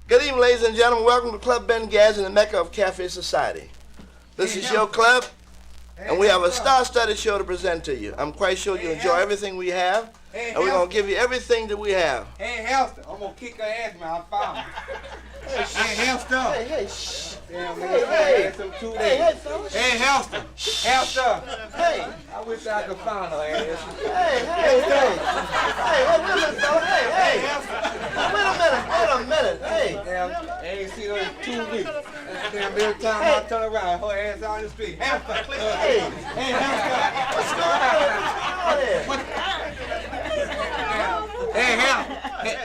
Good evening, ladies and gentlemen. Welcome to Club Ben Gaz in the Mecca of Cafe Society. This is your club, and we have a star-studded show to present to you. I'm quite sure you enjoy everything we have, and we're going to give you everything that we have. Hey, Hester, I'm going to kick her ass, man. I found her. Hey, Hester. Hey, shh. Damn, man. Hey, fellas. Hey, Hester. Hester. Hey. I wish I could find her ass. Hey, wait a minute, fella. Hey. Wait a minute. Hey. Damn, I ain't seen her in 2 weeks. Damn, every time I turn around, her ass out in the street. Hester. Hey, Hester. what's going on?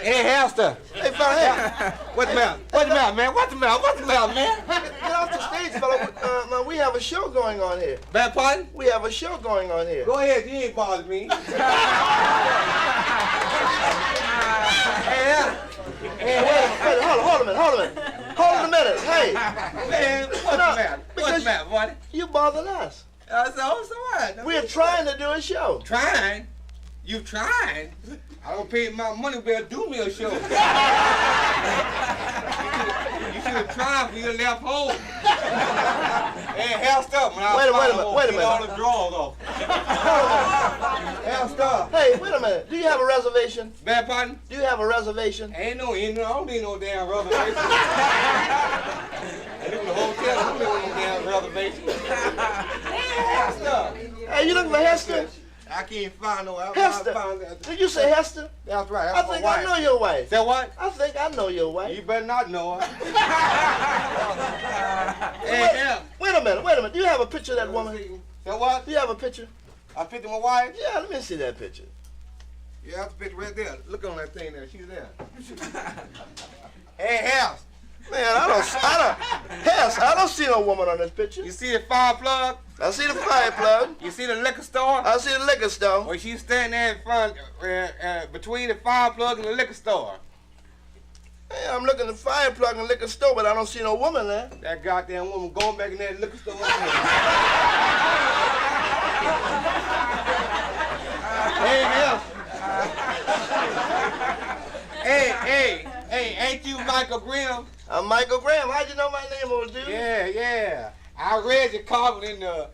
Hey, Hester. Hey, fella, hey. What's the matter, man? What's the matter, man? Get off the stage, fella. We have a show going on here. Bad pardon? We have a show going on here. Go ahead, you ain't bothering me. Hey, hold a minute. Hey. Man, what's the matter? What's the matter, buddy? You bothering us. So what? We're trying to do a show. Trying? You trying? I don't pay my money, better do me a show. You should have tried for your left home. Hey, hell's up, man. Wait a minute. All the drawers off. Hell's up. Hey, wait a minute. Do you have a reservation? Bad pardon? Do you have a reservation? I don't need no damn reservation. I live in the hotel, I don't need no damn reservation. Hey, hell's up. Hey, you looking for Hester? I can't find no Hester. Did you say Hester? That's right. I think I know your wife. Say what? I think I know your wife. You better not know her. Wait a minute. Do you have a picture of that woman? Say what? Do you have a picture? I picture my wife? Yeah, let me see that picture. Yeah, that's the picture right there. Look on that thing there. She's there. Hey, House. Man, I don't see no woman on this picture. You see the fire plug? I see the fire plug. You see the liquor store? I see the liquor store. Well, she's standing there in front, between the fire plug and the liquor store. Hey, I'm looking at the fire plug and liquor store, but I don't see no woman there. That goddamn woman going back in that liquor store. Hey, House. Hey, ain't you Michael Graham? I'm Michael Graham. How'd you know my name, old dude? Yeah. I read your comment in the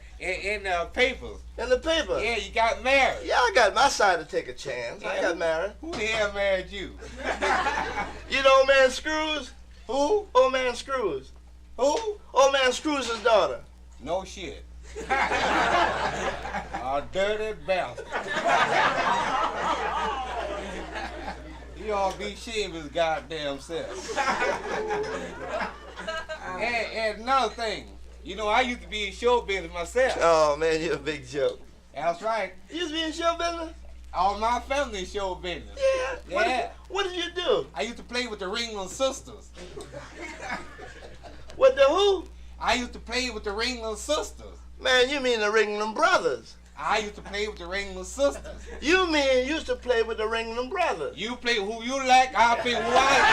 papers. In the paper? Yeah, you got married. Yeah, I got my side to take a chance. I got married. Who the hell married you? You know old man Screws? Who? Old man Screws. Who? Old man Screws' daughter. No shit. A dirty bastard. He ought to be ashamed of his goddamn self. And another thing, you know, I used to be in show business myself. Oh, man, you're a big joke. That's right. You used to be in show business? All my family in show business. Yeah? What did you do? I used to play with the Ringling Sisters. With the who? I used to play with the Ringling Sisters. Man, you mean the Ringling Brothers. I used to play with the Ringling Sisters. You mean you used to play with the Ringling Brothers. You play who you like, I'll play who I like.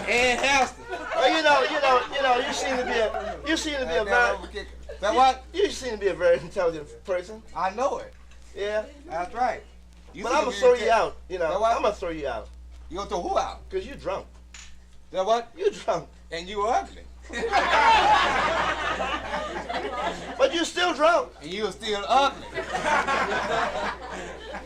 And Hester. Well, you seem to be a very That what? You seem to be a very intelligent person. I know it. Yeah. That's right. But I'm gonna throw you out. You know, what? I'm gonna throw you out. You gonna throw who out? Cause you drunk. That what? You drunk. And you ugly. But you still drunk. And you still ugly.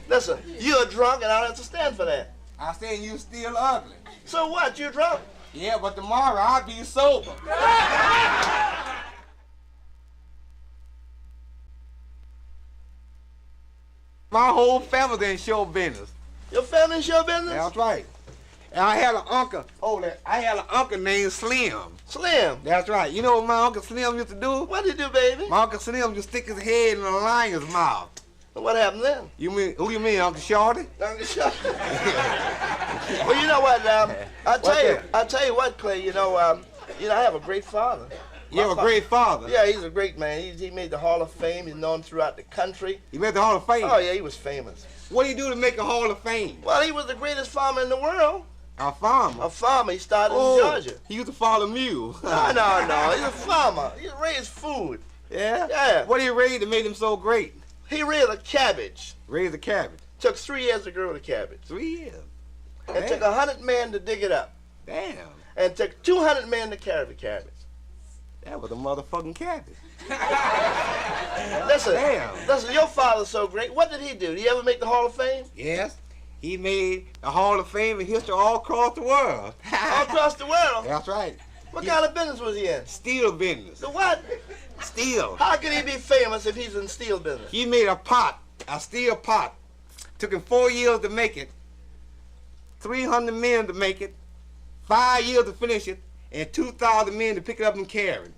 Listen, you're drunk and I don't have to stand for that. I said you still ugly. So what? You drunk? Yeah, but tomorrow I'll be sober. My whole family's in show business. Your family in show business? That's right. And I had an uncle. I had an uncle named Slim. Slim? That's right. You know what my Uncle Slim used to do? What did he do, baby? My Uncle Slim used to stick his head in a lion's mouth. What happened then? Who you mean, Uncle Shorty? Uncle Shorty. Well, you know what? I tell you what, Clay. I have a great father. You have a great father? Yeah, he's a great man. He made the Hall of Fame. He's known throughout the country. He made the Hall of Fame? Oh, yeah, he was famous. What did he do to make a Hall of Fame? Well, he was the greatest farmer in the world. A farmer? A farmer. He started in Georgia. He used to farm a mule. No. He's a farmer. He raised food. Yeah? Yeah. What did he raise that made him so great? He raised a cabbage. Raised a cabbage? Took 3 years to grow the cabbage. 3 years. It took 100 men to dig it up. Damn. And it took 200 men to carry the cabbage. That was a motherfucking cabbage. Listen, your father's so great. What did he do? Did he ever make the Hall of Fame? Yes. He made the Hall of Fame and history all across the world. All across the world? That's right. What kind of business was he in? Steel business. The what? Steel. How could he be famous if he's in steel business? He made a pot, a steel pot. Took him 4 years to make it, 300 men to make it, 5 years to finish it, and 2,000 men to pick it up and carry it.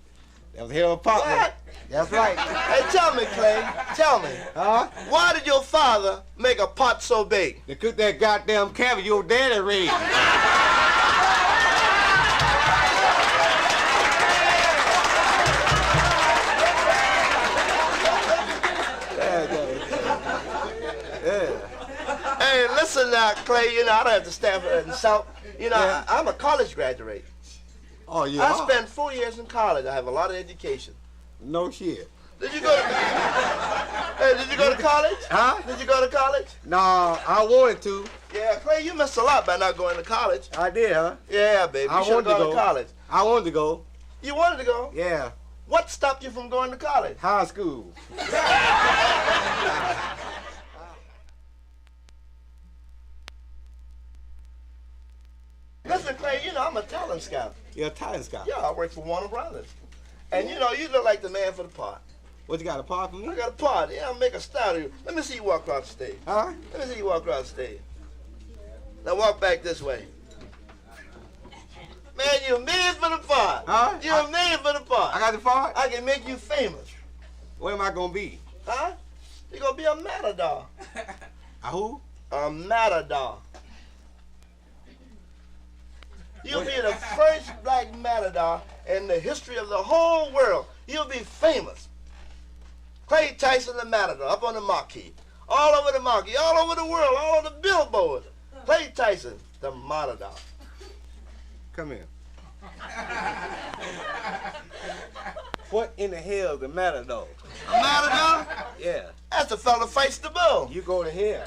That was a hell of a pot. What? That's right. Hey, tell me, Clay. Tell me. Huh? Why did your father make a pot so big? To cook that goddamn cabbage your daddy raised. Hey, listen now, Clay, you know, I don't have to stand for that and shout. You know, I'm a college graduate. Oh, yeah. I spent 4 years in college. I have a lot of education. No shit. Did you go to Hey, did you go to college? Huh? Did you go to college? Nah, I wanted to. Yeah, Clay, you missed a lot by not going to college. I did, huh? Yeah, baby. You should have gone to college. I wanted to go. You wanted to go? Yeah. What stopped you from going to college? High school. Listen, Clay, you know, I'm a talent scout. You're a talent scout. Yeah, I work for Warner Brothers. And, you know, you look like the man for the part. What, you got a part for me? I got a part. Yeah, I'll make a style of you. Let me see you walk across the stage. Huh? Let me see you walk across the stage. Now walk back this way. Man, you're made for the part. Huh? You're made for the part. I got the part? I can make you famous. What am I going to be? Huh? You're going to be a matador. A who? A matador. You'll be the first black matador in the history of the whole world. You'll be famous. Clay Tyson the matador up on the marquee. All over the marquee, all over the world, all over the billboard. Clay Tyson, the matador. Come here. What in the hell is the matador? A matador? Yeah. That's the fella that fights the bull. You go to hell.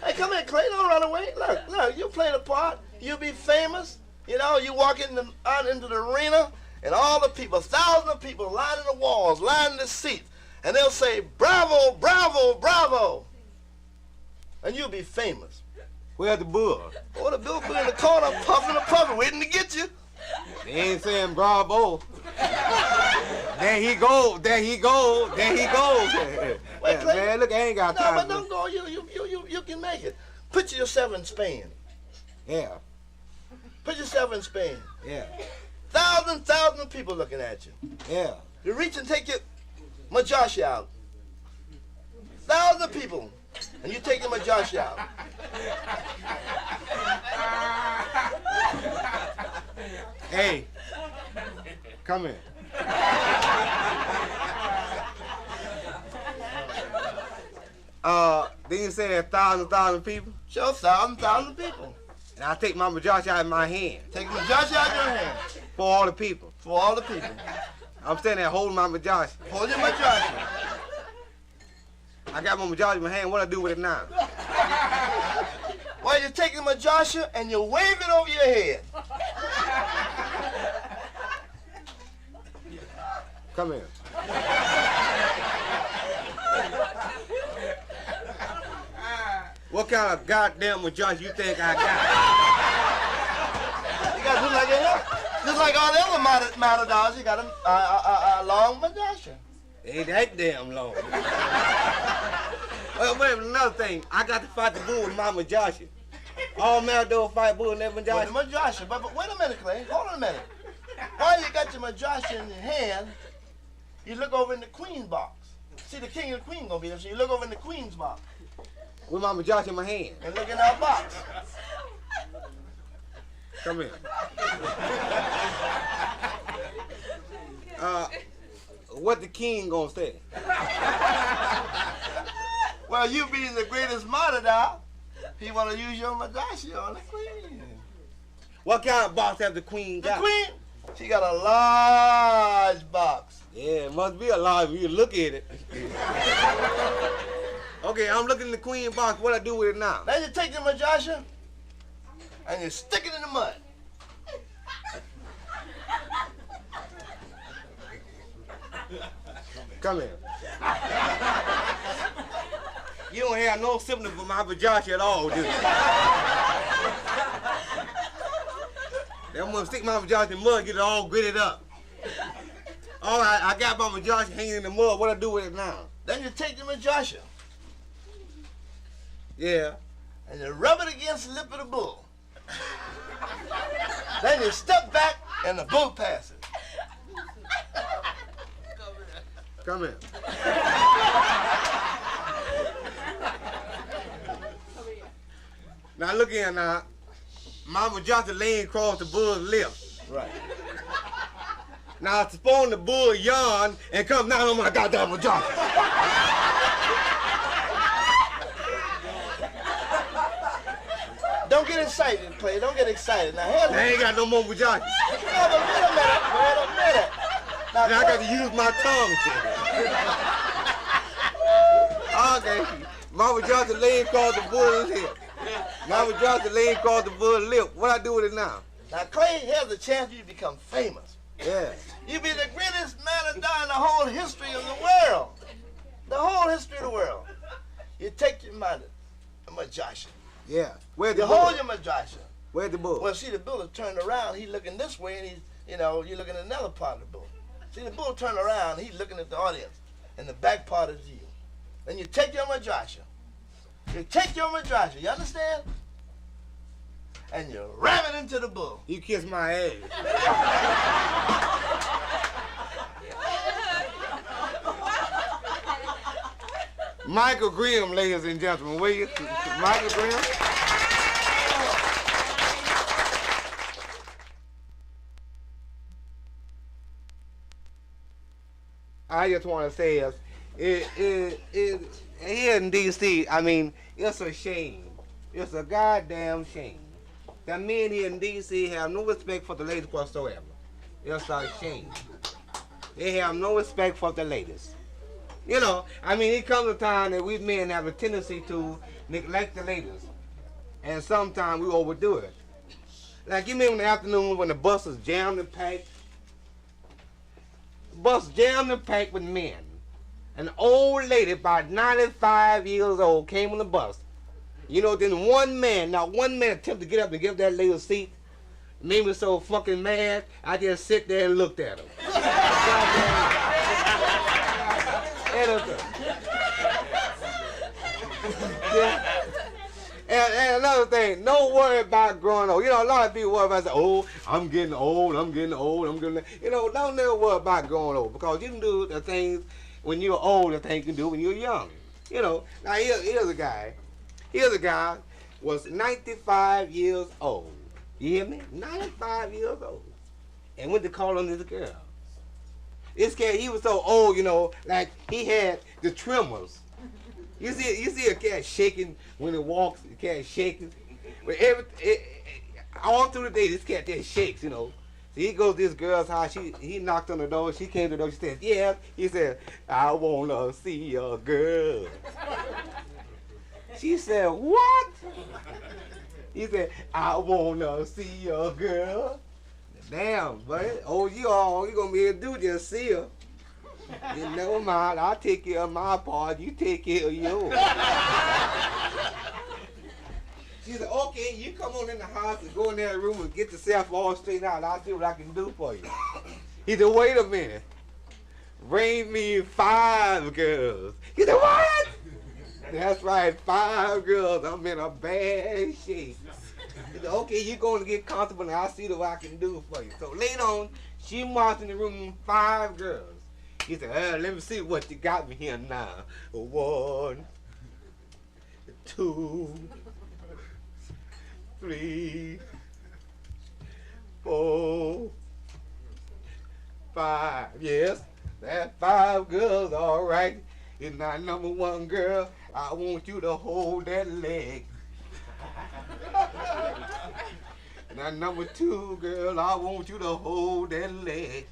Hey, come here, Clay. Don't run away. Look, you play the part. You'll be famous. You know, you walk out into the arena, and all the people, thousands of people lining the walls, lining the seats, and they'll say, bravo, bravo, bravo. And you'll be famous. Where's the bull? Oh, the bull be in the corner, puffing and puffing, waiting to get you. They ain't saying bravo. There he go, there he go, there he goes. Wait, Clay. Man, look, I ain't got No, time. but don't go. You can make it. Put yourself in Spain. Yeah, Put yourself in Spain. yeah, Thousands of people looking at you. yeah. You reach and take your majashi out. Thousands of people. And you take your majashi out. Hey, come here. Then you say 1,000 people, Show thousands of people. and I take my majashi out of my hand Take your majashi out of your hand. for all the people. For all the people. I'm standing there holding my majashi. Hold your majashi. I got my majashi in my hand. What I do with it now? Well, you take your majashi and you wave it over your head. Come here. What kind of goddamn majashi you think I got? You got just like all the other matadors, you got a long majashi. Ain't that damn long. Well, wait, another thing. I got to fight the bull with my majashi. All matadors fight bull in their With majashi. the majashi. But wait a minute, Clay. Hold on a minute. While you got your majashi in your hand, you look over in the queen's box. See, the king and the queen gonna be there, so you look over in the queen's box With my majashi in my hand. and look in our box. Come here. What the king gonna say? Well, you being the greatest matador, he wanna use your majashi on the queen. What kind of box have the queen The got? queen, she got a large box. Yeah, it must be a lot if you look at it. Okay, I'm looking in the queen box. What I do with it now? Now you take the Majasha and you stick it in the mud. Come here. You don't have no symptoms for my vajasha at all, do you? I'm gonna stick my vajasha in the mud, get it all gritted up. All right, I got my vajasha hanging in the mud. What I do with it now? Then you take the Majasha Yeah. and you rub it against the lip of the bull. Then you step back and the bull passes. Come here. Now look here now. My vajasha laying across the bull's lip. Right. Now it's supposed the bull yawn and come down on my goddamn vajasha. Don't get excited, Clay. Don't get excited. Now, here's I ain't got no more vajasha. No, but wait a minute. Wait a minute. Now, Now I got to use my tongue. Okay. My vajasha laying across the bull's lip. My vajasha laying across the bull's lip. What I do with it now? Now, Clay, here's a chance for you to become famous. Yeah. You be the greatest man to die in the whole history of the world. The whole history of the world. You take your Majasha. Yeah. Where's the You bull? hold your Majasha. Where's the bull? Well, see, the bull is turned around. He's looking this way, and he's, you're looking at another part of the bull. See, the bull turned around. He's looking at the audience, and the back part is you. Then you take your Majasha. You take your Majasha. You understand? And you ram it into the bull. You kiss my ass. Michael Grimm, ladies and gentlemen, will you? Michael Grimm. I just want to say here in D.C., I mean, it's a shame. It's a goddamn shame that men here in D.C. have no respect for the ladies whatsoever. It's a shame. They have no respect for the ladies. You know, I mean, it comes a time that we men have a tendency to neglect the ladies. And sometimes we overdo it. Like, you remember in the afternoon when the bus is jammed and packed? Bus jammed and packed with men. An old lady, about 95 years old, came on the bus. You know, then not one man attempted to get up and give that lady a seat. Made me so fucking mad, I just sit there and looked at her. And another thing, don't worry about growing old. You know, a lot of people worry about, oh, I'm getting old, I'm getting old, I'm getting, you know, don't never worry about growing old, because you can do the things when you're old, the things you can do when you're young. You know, now here's a guy was 95 years old. You hear me? 95 years old. And went to call on this girl. This cat, he was so old, you know, like he had the tremors. You see a cat shaking when it walks, the cat shaking. But all through the day, this cat just shakes, you know. So he goes to this girl's house, he knocked on the door, she came to the door, she said, yeah. He said, I wanna see your girl. She said, what? He said, I wanna see your girl. Damn, buddy. Oh, you gonna be able to do just see her. You never mind, I'll take care of my part, you take care of yours. She said, okay, you come on in the house and go in that room and get yourself all straightened out. I'll see what I can do for you. He said, wait a minute. Bring me 5 girls. He said, what? That's right, 5 girls. I'm in a bad shape. He said, okay, you're going to get comfortable and I'll see what I can do for you. So later on, she marched in the room with 5 girls. He said, let me see what you got me here now. 1, 2, 3, 4, 5. Yes, that's 5 girls, all right. And now, number 1 girl, I want you to hold that leg. Now, number 2 girl, I want you to hold that leg.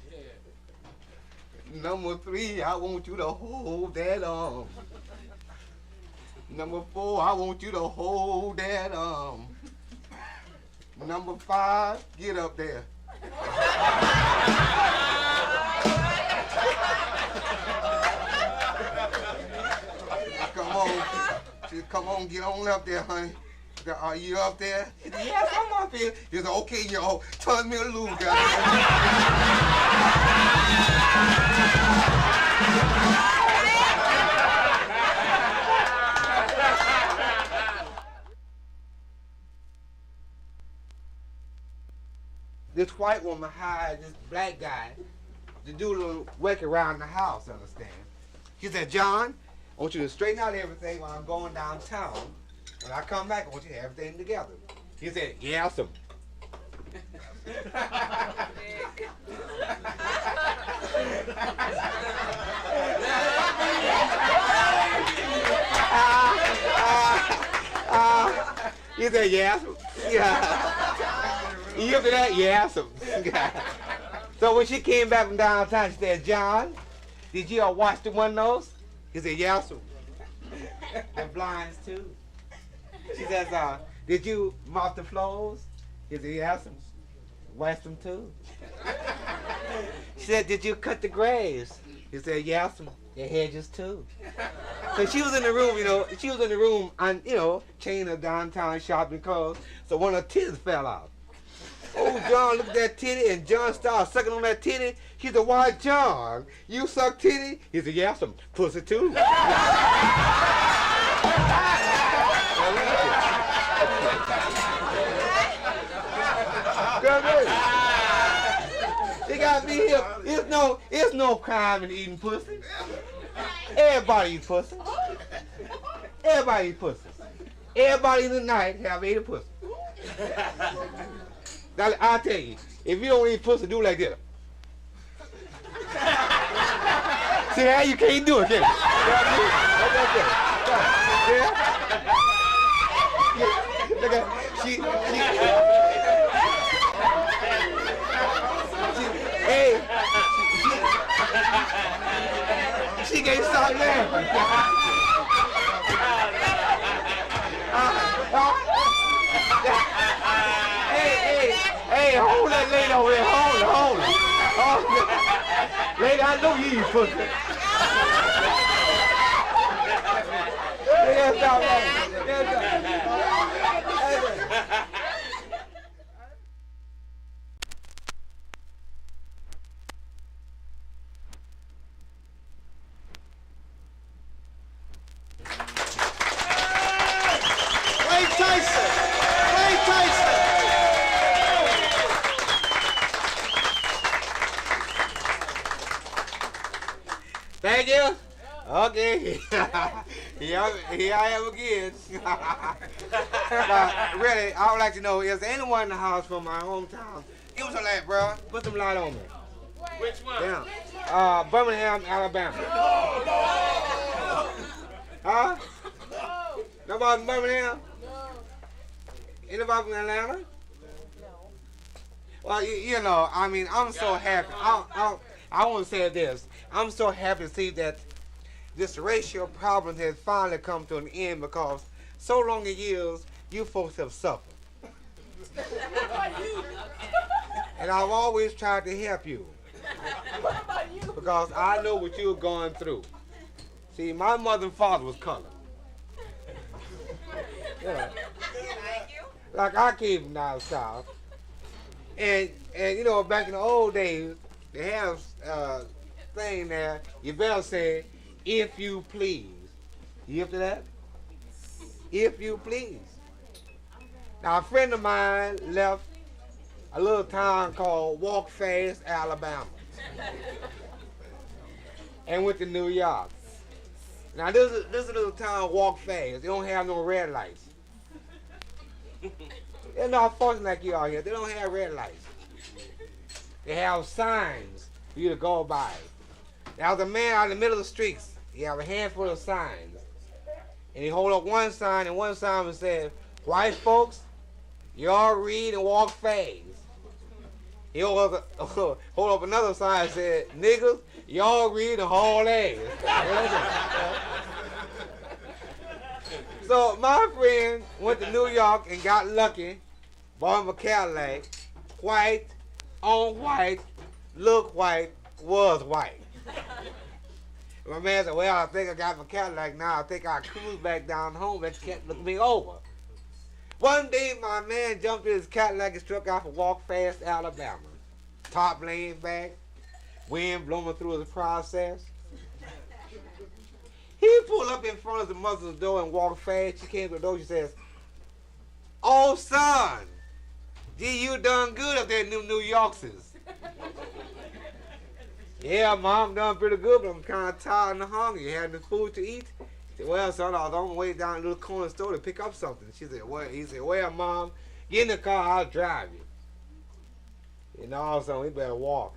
Number 3, I want you to hold that arm. Number 4, I want you to hold that Number 5, get up there. Come on. She said, come on, get on up there, honey. I said, are you up there? He said, yes, I'm up here. He said, okay, y'all, turn me loose, guys. This white woman hired this black guy to do a little work around the house, understand? He said, John, I want you to straighten out everything while I'm going downtown. When I come back, I want you to have everything together. He said, yeah, awesome. He said, yeah. You hear that? Yeah, awesome. So when she came back from downtown, she said, John, did you wash the windows? He said, yeah, awesome. The blinds too. She says, did you mop the floors? He said, yeah, awesome. Wash them too. She said, did you cut the grass? He said, yeah, awesome. The hedges too. So she was in the room, and, chaining her downtown shopping clothes. So one of her titties fell out. Oh, John looked at that titty, and John started sucking on that titty. He said, why, John, you suck titty? He said, yeah, some pussy too. They got me here. It's no crime in eating pussy. Everybody eats pussy. Everybody eats pussy. Everybody in the night have ate a pussy. Now, I'll tell you, if you don't eat pussy, do like this. See how you can't do it, can you? Look at she can't stop laughing. Hey, hold that lady over there. Hold her. Lady, I know you eat pussy. Yeah, stop laughing. Thank you. Okay. Here I am again. Really, I would like to know, is there anyone in the house from my hometown? Give us a light, bro. Put some light on me. Which one? Yeah. Birmingham, Alabama. Huh? Nobody from Birmingham? No. Anybody from Atlanta? No. Well, I'm so happy. I want to say this. I'm so happy to see that this racial problem has finally come to an end, because so long in years, you folks have suffered. And I've always tried to help you, because I know what you're going through. See, my mother and father was colored. Like I came from down south. And back in the old days, they have thing there, you better say, if you please. You hear to that? If you please. Now, a friend of mine left a little town called Walk Fast, Alabama, and went to New York. Now, this is a little town, Walk Fast. They don't have no red lights. They're not fortunate like you are here. They don't have red lights. They have signs for you to go by. Now, there's a man out in the middle of the streets. He have a handful of signs. And he hold up one sign, and one sign said, white folks, y'all read and walk fast. He hold up another sign and said, niggas, y'all read and haul ass. So my friend went to New York and got lucky, bought him a Cadillac, white, on white, look white, was white. My man said, well, I think I got my Cadillac now. I think I'll cruise back down home and can't look me over. One day, my man jumped in his Cadillac and struck out for Walk Fast, Alabama. Top laying back, wind blowing through the process. He pulled up in front of the mother's door and walked fast. She came to the door. She says, "Oh, son, gee, you done good up there in New Yorkers." "Yeah, Mom, done pretty good, but I'm kind of tired and hungry. You had any food to eat?" He said, "Well, son, I was on my way down to the little corner store to pick up something." She said, "Well," he said, "Well, Mom, get in the car, I'll drive you." And all of a sudden, we better walk.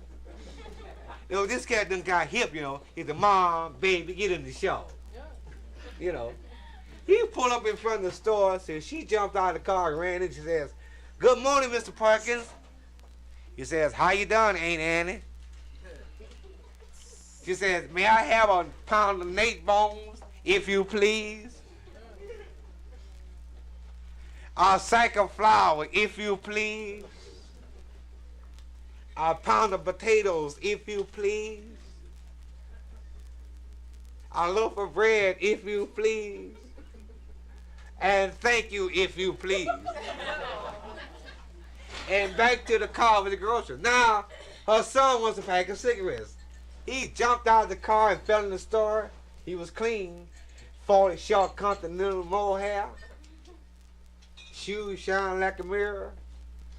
You know, this cat done got hip, you know. He said, "Mom, baby, get in the show." You know. He pulled up in front of the store, so she jumped out of the car and ran in. She says, "Good morning, Mr. Perkins." He says, "How you done, Aunt Annie?" She says, "May I have a pound of Nate bones, if you please? A sack of flour, if you please? A pound of potatoes, if you please? A loaf of bread, if you please? And thank you, if you please." And back to the car with the groceries. Now, her son wants a pack of cigarettes. He jumped out of the car and fell in the store. He was clean. 40 short continental mohair. Shoes shine like a mirror.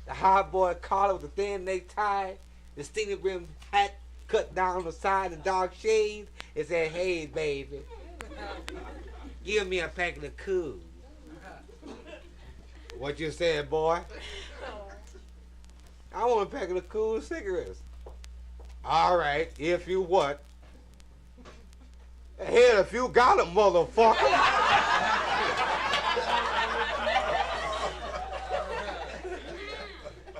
The high boy collar with the thin necktie. The stingy brim hat cut down the side and dark shades. It said, "Hey, baby, give me a pack of the cool." "What you said, boy?" "I want a pack of the cool cigarettes." "All right, if you what?" "Hell, if you got a motherfucker."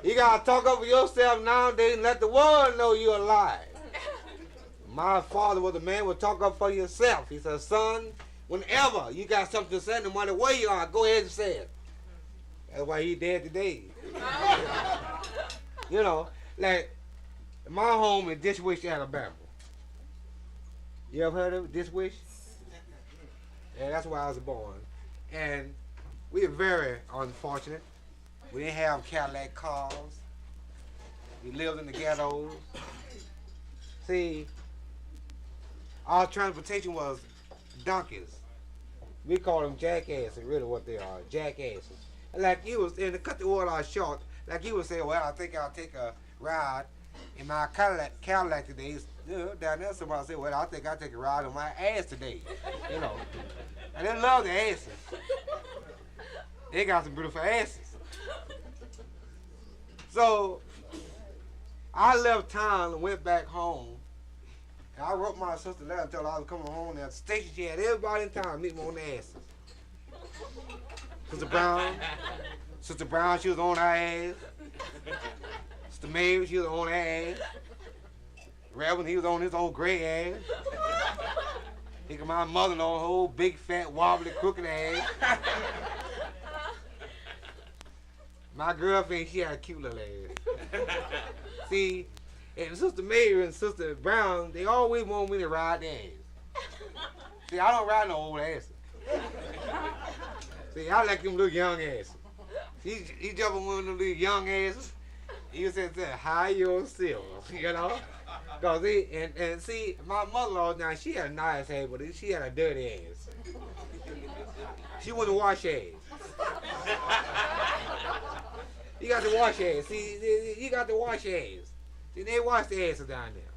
You gotta talk over yourself nowadays and let the world know you're alive. My father was a man who would talk up for yourself. He said, "Son, whenever you got something to say, no matter where you are, go ahead and say it." That's why he dead today. You know, like my home in Dishwish, Alabama. You ever heard of it, Dishwish? Yeah, that's where I was born. And we were very unfortunate. We didn't have Cadillac cars. We lived in the ghettos. See, our transportation was donkeys. We call them jackasses, really what they are, jackasses. And like you was, and to cut the word out short, like you would say, "Well, I think I'll take a ride in my Cadillac today." You know, down there somebody say, "Well, I think I'll take a ride on my ass today." You know. And they love the asses. They got some beautiful asses. So I left town and went back home. And I wrote my sister a letter and told her I was coming home. And at the station, she had everybody in town meet me on the asses. Sister Brown, she was on her ass. Sister Mary, she was on her ass. Reverend, he was on his old gray ass. He got my mother-in-law, whole big, fat, wobbly, crooked ass. My girlfriend, she had a cute little ass. See, and Sister Mary and Sister Brown, they always want me to ride their ass. See, I don't ride no old asses. See, I like them little young asses. He jump on one of them little young asses. He said, "High yourself," you know? Cause and see, my mother-in-law now, she had a nice ass, but she had a dirty ass. She wouldn't wash her ass. You got to wash your ass. See, you got to wash your ass. See, they wash their asses down there.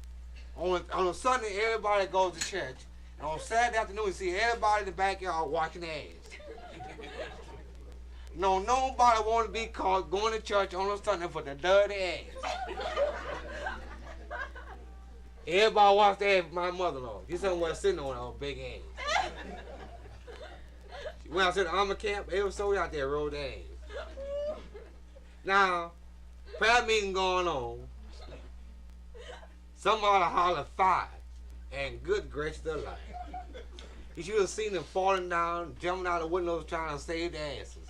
On a Sunday, everybody goes to church. And on Saturday afternoon, you see everybody in the backyard washing their ass. No, nobody want to be caught going to church on a Sunday for the dirty ass. Everybody wash their ass for my mother-in-law. She's somewhere sitting on her big ass. When I said the Army camp, every soldier out there rolled their ass. Now, prayer meeting going on. Somebody holler fire, and good gracious alive. You should have seen them falling down, jumping out the windows trying to save their asses.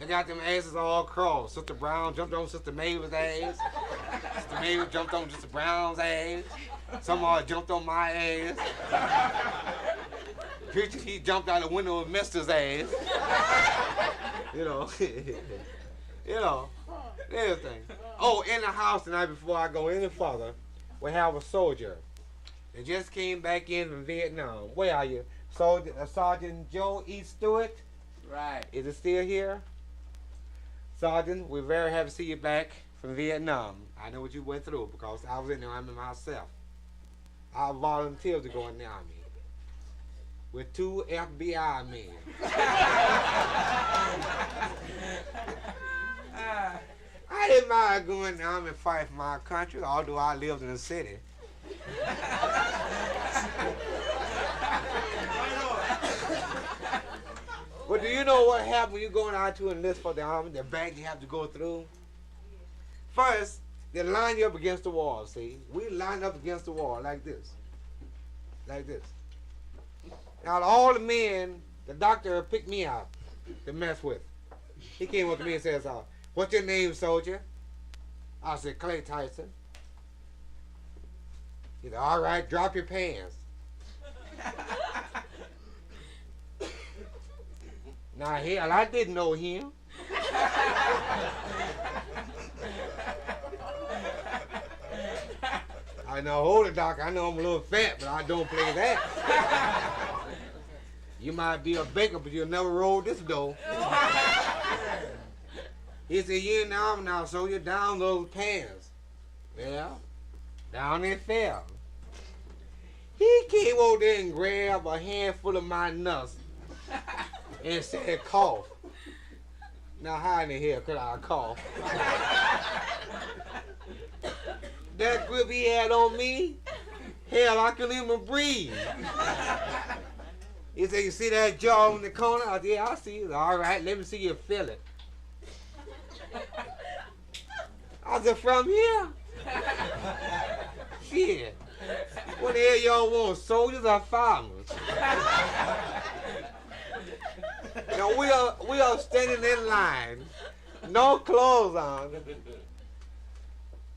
They got them asses all crossed. Sister Brown jumped on Sister Mavis' ass. Sister Mavis jumped on Sister Brown's ass. Somebody jumped on my ass. Preacher, he jumped out the window of Mister's ass. You know. You know. Everything. Oh, in the house tonight before I go any further, we have a soldier. They just came back in from Vietnam. Where are you? Sergeant Joe E. Stewart? Right. Is it still here? Sergeant, we're very happy to see you back from Vietnam. I know what you went through because I was in the Army myself. I volunteered to go in the Army with 2 FBI men. I didn't mind going in the Army and fight for my country, although I lived in the city. But do you know what happens when you're going out to enlist for the Army, the bad you have to go through? First, they line you up against the wall, see? We line up against the wall like this. Like this. Now all the men, the doctor picked me out to mess with. He came up to me and says, what's your name, soldier? I said, Clay Tyson. He said, all right, drop your pants. Now, hell, I didn't know him. I know, hold it, Doc. I know I'm a little fat, but I don't play that. You might be a baker, but you'll never roll this dough. He said, you in the Army now, so you're down those pants. Well, down they fell. He came over there and grabbed a handful of my nuts and said, cough. Now, how in the hell could I cough? That grip he had on me, hell, I couldn't even breathe. He said, you see that jaw in the corner? I said, yeah, I see it. All right, let me see you feel it. I said, from here? Shit. What the hell y'all want, soldiers or farmers? Now we are standing in line, no clothes on,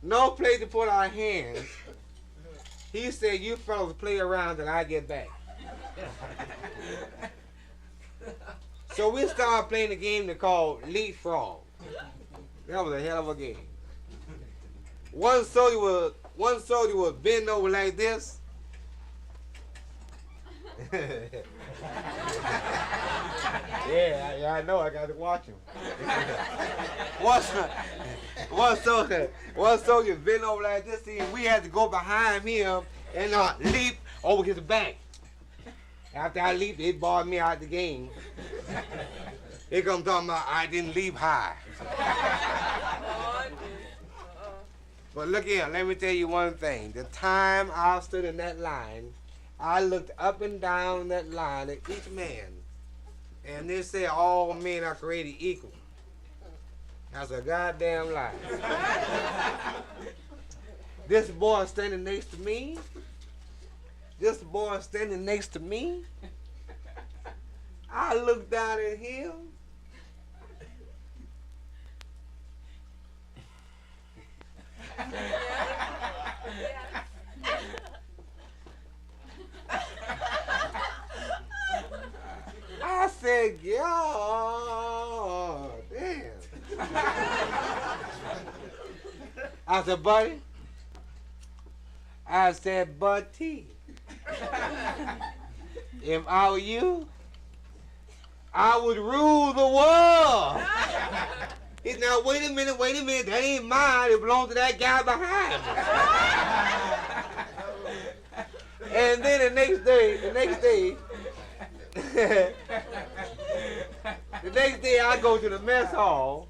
no place to put our hands. He said, you fellas play around till I get back. So we started playing a game they called Leapfrog. That was a hell of a game. One soldier was bending over like this. Yeah, I know. I got to watch him. One soldier bent over like this, and we had to go behind him and leap over his back. After I leaped, it barred me out the game. Here comes talking about I didn't leap high. But look here, let me tell you one thing. The time I stood in that line, I looked up and down that line at each man. And they say all men are created equal. That's a goddamn lie. This boy standing next to me, I looked down at him. I said, God damn. I said, buddy. I said, Bud T. If I were you, I would rule the world. He said, now wait a minute, that ain't mine, it belongs to that guy behind me. And then the next day I go to the mess hall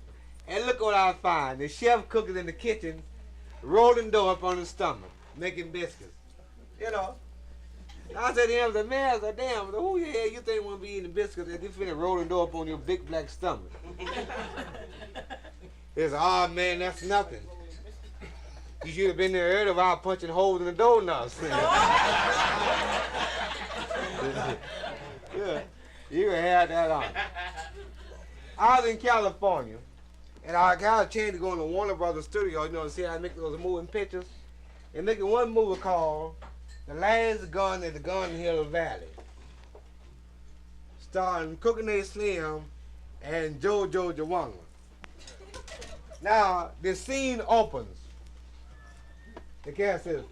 and look what I find. The chef cooking in the kitchen, rolling dough up on his stomach, making biscuits. You know. I said to him, the man, I said, damn, who the hell you think want to be eating biscuits and you finna rolling dough up on your big black stomach? He said, oh man, that's nothing. You should have been there earlier while punching holes in the donuts. Yeah, you can have that on. I was in California, and I got a chance to go in the Warner Brothers studio, you know, to see how they make those moving pictures. And making one movie called The Last Gun at the Gun Hill Valley, starring Cookie Slim and JoJo Jawanga. Now, the scene opens. The cat says,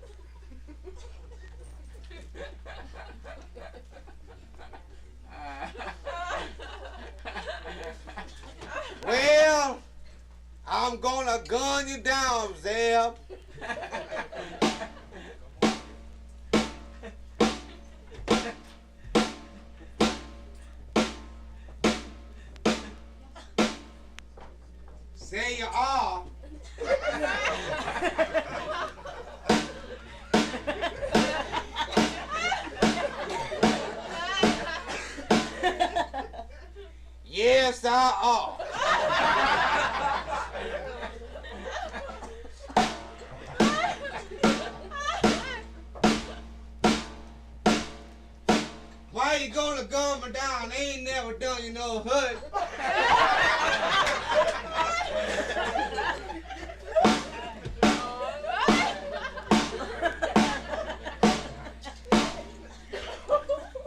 well, I'm gonna gun you down, Zeb. Say you are. Yes, I are. Why you gonna gun me down? I ain't never done you no hurt.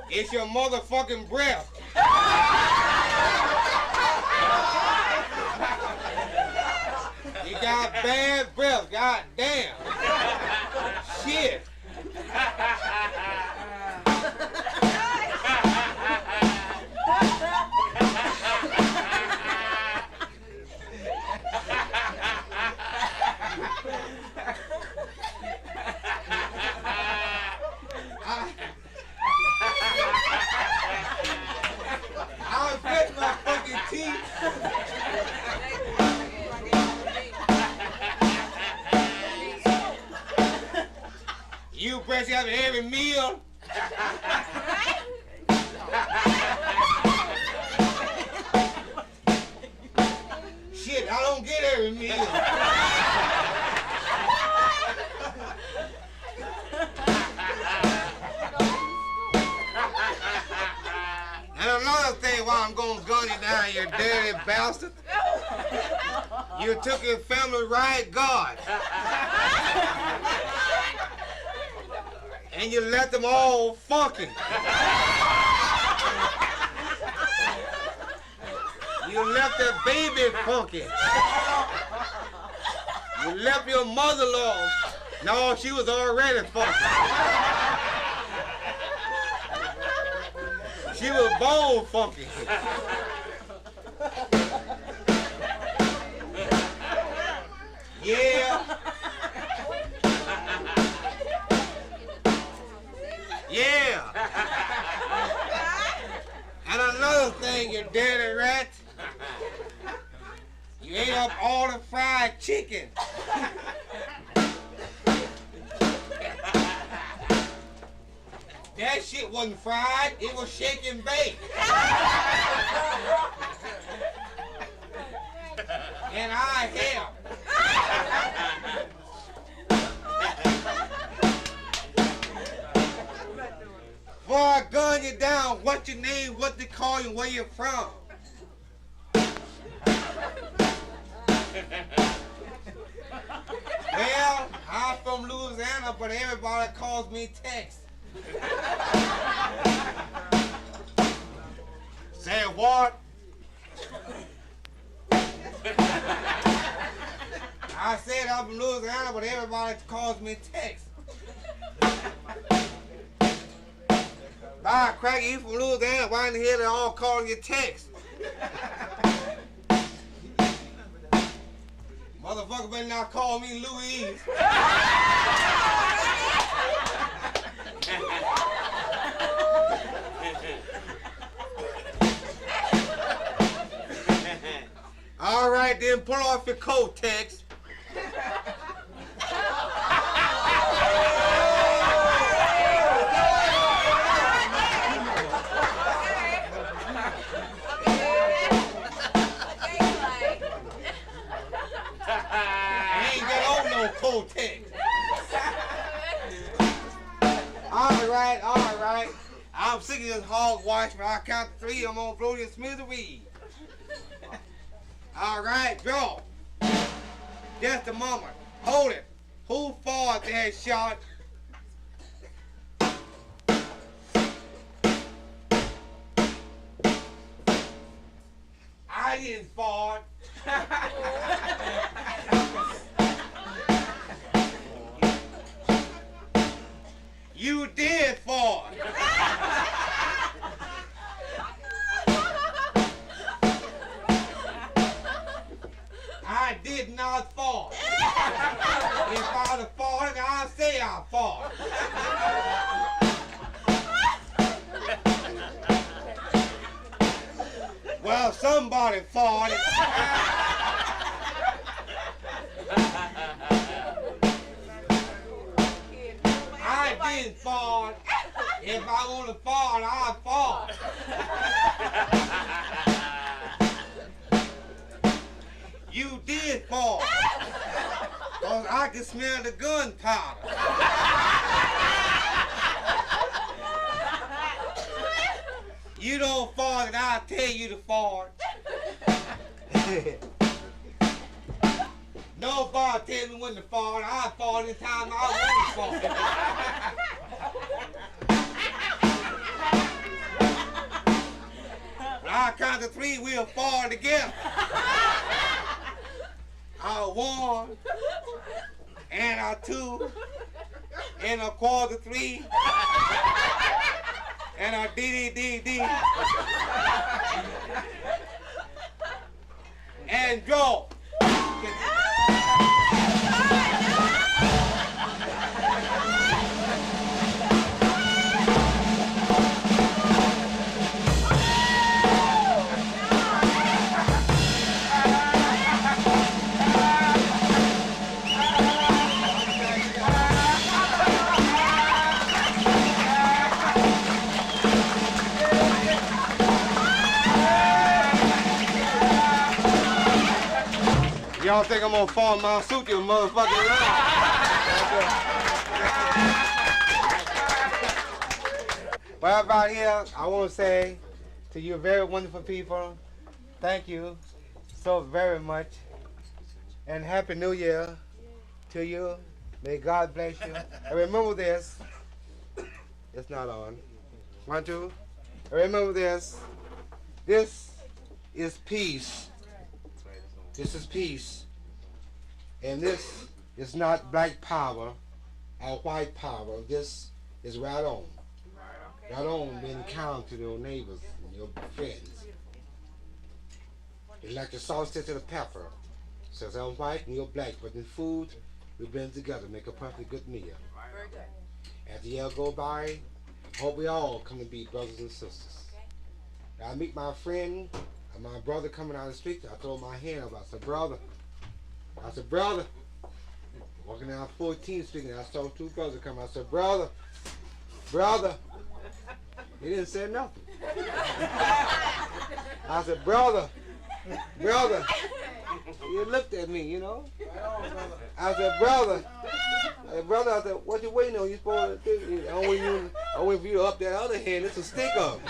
It's your motherfucking breath. You got bad breath, god damn. Shit. I bit my fucking teeth. You brush up every meal. Shit, I don't get every meal. And another thing why I'm gonna gun you down, you dirty bastard. You took your family right guard. And you left them all funky. You left the baby funky. You left your mother-in-law. No, she was already funky. She was born funky. Yeah. Yeah. And another thing, you dirty rat. You ate up all the fried chicken. That shit wasn't fried, it was shake and bake. And I helped. Before I gun you down, what's your name, what they call you, where you from? Well, I'm from Louisiana, but everybody calls me Tex. Say what? I said I'm from Louisiana, but everybody calls me Tex. By cracky, you from Louisiana, why in the hell they all calling you Tex? Motherfucker better not call me Louise. All right, then pull off your coat, Tex. All right. I'm 6 look at this hogwash. When I count to 3, I'm gonna blow this smithereens. All right, draw. Just a moment. Hold it. Who fought that shot? I didn't fart. You did fart. I did not fart. If I'd have farted, I'd say I fart. Well, somebody farted. I didn't fart. If I want to fart, I'd fart. You did fart. Because I can smell the gunpowder. You don't fart and I'll tell you to fart. Nobody tell me when to fart. I fart anytime I want to fart. When I count to 3, we'll fart together. 1 and 2 and 1/4 3 and D and draw. Y'all think I'm gonna fall in my suit, you motherfucking Well, about here, I want to say to you very wonderful people, thank you so very much. And Happy New Year to you. May God bless you. And remember this. It's not on. 1, 2. And remember this. This is peace. This is peace. And this is not black power or white power. This is right on. Right on being kind to your neighbors and your friends. It's like the salt to the pepper. Says I'm white and you're black, but in food, we blend together, make a perfectly good meal. Very good. As the year go by, I hope we all come to be brothers and sisters. I meet my friend, my brother coming out of the street. I throw my hand up. I said, brother. Walking down 14th Street, and I saw 2 brothers coming. I said, brother. He didn't say nothing. I said, brother. He looked at me, you know. I said, brother. I said, what you waiting on? You supposed to do? I wait for you to up that other hand. It's a stick up.